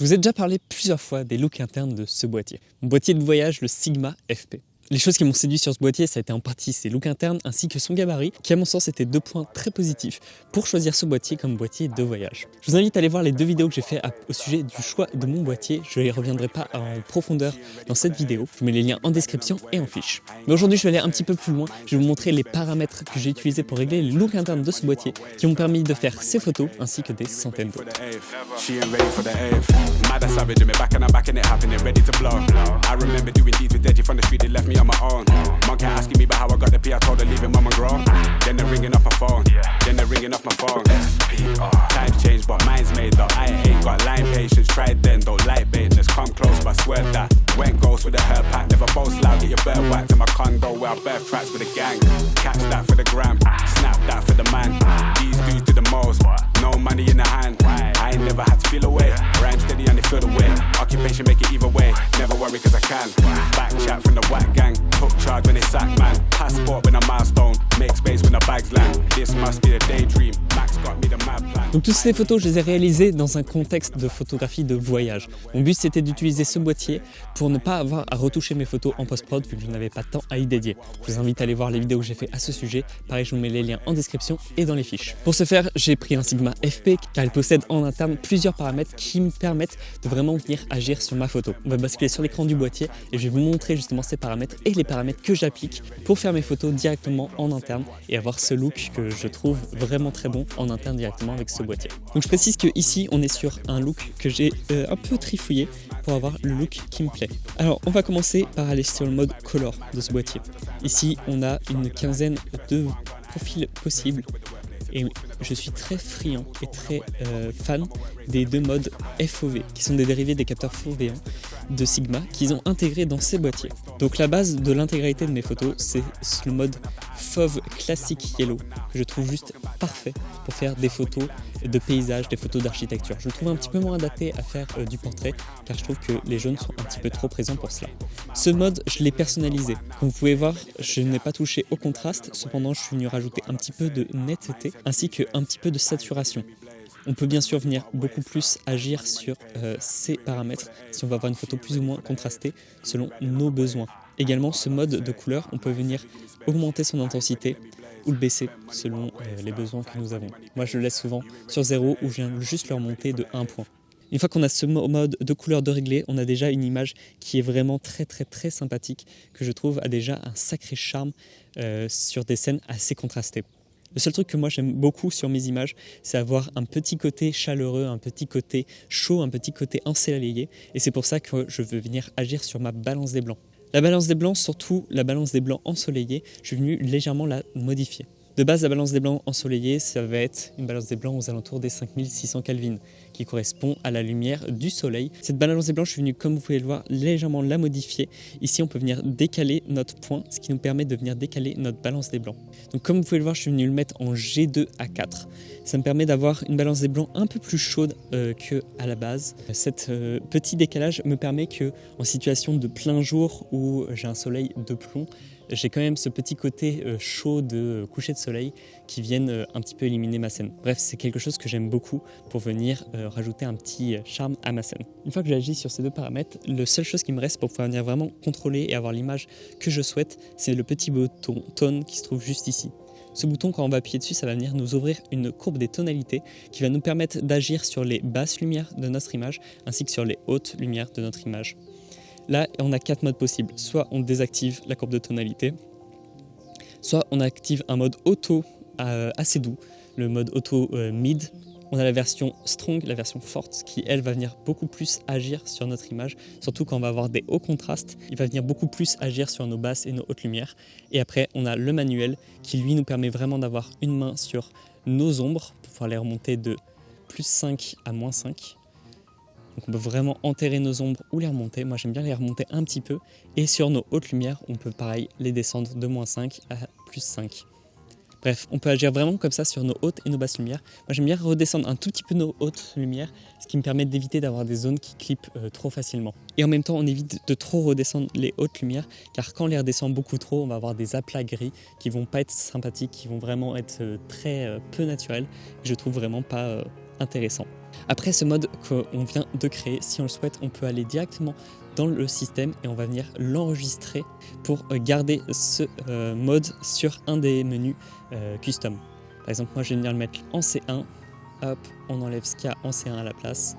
Je vous ai déjà parlé plusieurs fois des looks internes de ce boîtier. Mon boîtier de voyage, le Sigma FP. Les choses qui m'ont séduit sur ce boîtier, ça a été en partie ses looks internes ainsi que son gabarit, qui à mon sens étaient deux points très positifs pour choisir ce boîtier comme boîtier de voyage. Je vous invite à aller voir les deux vidéos que j'ai fait au sujet du choix de mon boîtier. Je n'y reviendrai pas en profondeur dans cette vidéo. Je vous mets les liens en description et en fiche. Mais aujourd'hui, je vais aller un petit peu plus loin. Je vais vous montrer les paramètres que j'ai utilisés pour régler les looks internes de ce boîtier, qui m'ont permis de faire ces photos ainsi que des centaines d'autres. On my own. Mom kept asking me about how I got the P. I told her leave it, mum and grown. Then they're ringing off my phone. Then they're ringing off my phone. Times changed, but mine's made up. I ain't got line patience. Tried then, don't like baitness. Come close, but swear that went ghost with a hair pack. Never boast loud. Get your bird whacked in my condo where I birth tracks with a gang. Catch that for the gram. Snap that for the man. These dudes do the most. No money in the hand. I ain't never had to feel away. Rhyme steady and they feel the way. Occupation make it either way. Never worry cause I can. Back chat from the whack gang. Took charge when they sack man. Passport when a milestone. Make space when the bags land. This must be a daydream. Max got me the mad plan. Donc toutes ces photos, je les ai réalisées dans un contexte de photographie de voyage. Mon but c'était d'utiliser ce boîtier pour ne pas avoir à retoucher mes photos en post-prod vu que je n'avais pas de temps à y dédier. Je vous invite à aller voir les vidéos que j'ai fait à ce sujet. Pareil, je vous mets les liens en description et dans les fiches. Pour ce faire, j'ai pris un Sigma FP car il possède en interne plusieurs paramètres qui me permettent de vraiment venir agir sur ma photo. On va basculer sur l'écran du boîtier et je vais vous montrer justement ces paramètres et les paramètres que j'applique pour faire mes photos directement en interne et avoir ce look que je trouve vraiment très bon en interne directement avec ce boîtier. Donc je précise que ici on est sur un look que j'ai un peu trifouillé pour avoir le look qui me plaît. Alors on va commencer par aller sur le mode color de ce boîtier. Ici on a une quinzaine de profils possibles et je suis très friand et très fan des deux modes FOV qui sont des dérivés des capteurs FOV1 de Sigma qu'ils ont intégrés dans ces boîtiers. Donc la base de l'intégralité de mes photos c'est le mode Fauve Classic Yellow que je trouve juste parfait pour faire des photos de paysages, des photos d'architecture. Je le trouve un petit peu moins adapté à faire du portrait car je trouve que les jaunes sont un petit peu trop présents pour cela. Ce mode je l'ai personnalisé. Comme vous pouvez voir, je n'ai pas touché au contraste, cependant je suis venu rajouter un petit peu de netteté ainsi qu'un petit peu de saturation. On peut bien sûr venir beaucoup plus agir sur ces paramètres si on va avoir une photo plus ou moins contrastée selon nos besoins. Également, ce mode de couleur, on peut venir augmenter son intensité ou le baisser selon les besoins que nous avons. Moi, je le laisse souvent sur 0 ou je viens juste le remonter de 1 point. Une fois qu'on a ce mode de couleur de réglé, on a déjà une image qui est vraiment très sympathique, que je trouve a déjà un sacré charme sur des scènes assez contrastées. Le seul truc que moi j'aime beaucoup sur mes images, c'est avoir un petit côté chaleureux, un petit côté chaud, un petit côté ensoleillé. Et c'est pour ça que je veux venir agir sur ma balance des blancs. La balance des blancs, surtout la balance des blancs ensoleillés, je suis venu légèrement la modifier. De base, la balance des blancs ensoleillés, ça va être une balance des blancs aux alentours des 5600 Kelvin, qui correspond à la lumière du soleil. Cette balance des blancs, je suis venu, comme vous pouvez le voir, légèrement la modifier. Ici, on peut venir décaler notre point, ce qui nous permet de venir décaler notre balance des blancs. Donc comme vous pouvez le voir, je suis venu le mettre en G2 à 4. Ça me permet d'avoir une balance des blancs un peu plus chaude qu'à la base. Cet petit décalage me permet que, en situation de plein jour où j'ai un soleil de plomb, j'ai quand même ce petit côté chaud de coucher de soleil qui viennent un petit peu éliminer ma scène. Bref, c'est quelque chose que j'aime beaucoup pour venir rajouter un petit charme à ma scène. Une fois que j'ai agi sur ces deux paramètres, la seule chose qui me reste pour pouvoir venir vraiment contrôler et avoir l'image que je souhaite, c'est le petit bouton tone qui se trouve juste ici. Ce bouton, quand on va appuyer dessus, ça va venir nous ouvrir une courbe des tonalités qui va nous permettre d'agir sur les basses lumières de notre image ainsi que sur les hautes lumières de notre image. Là, on a 4 modes possibles. Soit on désactive la courbe de tonalité, soit on active un mode auto assez doux, le mode auto mid. On a la version strong, la version forte, qui elle va venir beaucoup plus agir sur notre image, surtout quand on va avoir des hauts contrastes, il va venir beaucoup plus agir sur nos basses et nos hautes lumières. Et après, on a le manuel qui lui nous permet vraiment d'avoir une main sur nos ombres, pour pouvoir les remonter de plus 5 à moins 5. Donc on peut vraiment enterrer nos ombres ou les remonter. Moi j'aime bien les remonter un petit peu. Et sur nos hautes lumières, on peut pareil les descendre de moins 5 à plus 5. Bref, on peut agir vraiment comme ça sur nos hautes et nos basses lumières. Moi j'aime bien redescendre un tout petit peu nos hautes lumières, ce qui me permet d'éviter d'avoir des zones qui clippent trop facilement. Et en même temps, on évite de trop redescendre les hautes lumières, car quand on les redescend beaucoup trop, on va avoir des aplats gris qui vont pas être sympathiques, qui vont vraiment être très peu naturels. Je trouve vraiment pas intéressant. Après ce mode qu'on vient de créer, si on le souhaite, on peut aller directement dans le système et on va venir l'enregistrer pour garder ce mode sur un des menus custom. Par exemple, moi je vais venir le mettre en C1, hop, on enlève ce qu'il y a en C1 à la place,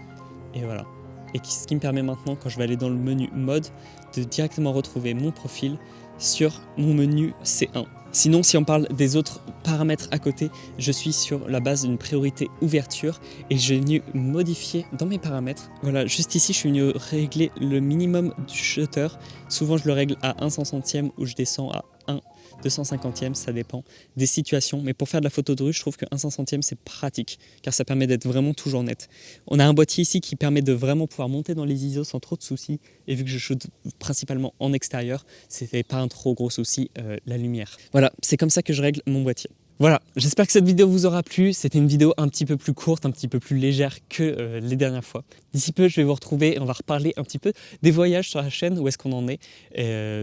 et voilà. Et ce qui me permet maintenant, quand je vais aller dans le menu mode, de directement retrouver mon profil sur mon menu C1. Sinon, si on parle des autres paramètres à côté, je suis sur la base d'une priorité ouverture et je vais venu modifier dans mes paramètres. Voilà, juste ici, je suis venu régler le minimum du shutter. Souvent, je le règle à 1 1/100e ou je descends à 1 250e, ça dépend des situations. Mais pour faire de la photo de rue, je trouve que 1 500e, c'est pratique car ça permet d'être vraiment toujours net. On a un boîtier ici qui permet de vraiment pouvoir monter dans les ISO sans trop de soucis. Et vu que je shoot principalement en extérieur, c'était pas un trop gros souci la lumière. Voilà, c'est comme ça que je règle mon boîtier. Voilà, j'espère que cette vidéo vous aura plu. C'était une vidéo un petit peu plus courte, un petit peu plus légère que les dernières fois. D'ici peu, je vais vous retrouver et on va reparler un petit peu des voyages sur la chaîne, où est-ce qu'on en est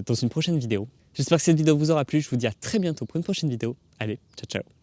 dans une prochaine vidéo. J'espère que cette vidéo vous aura plu. Je vous dis à très bientôt pour une prochaine vidéo. Allez, ciao ciao.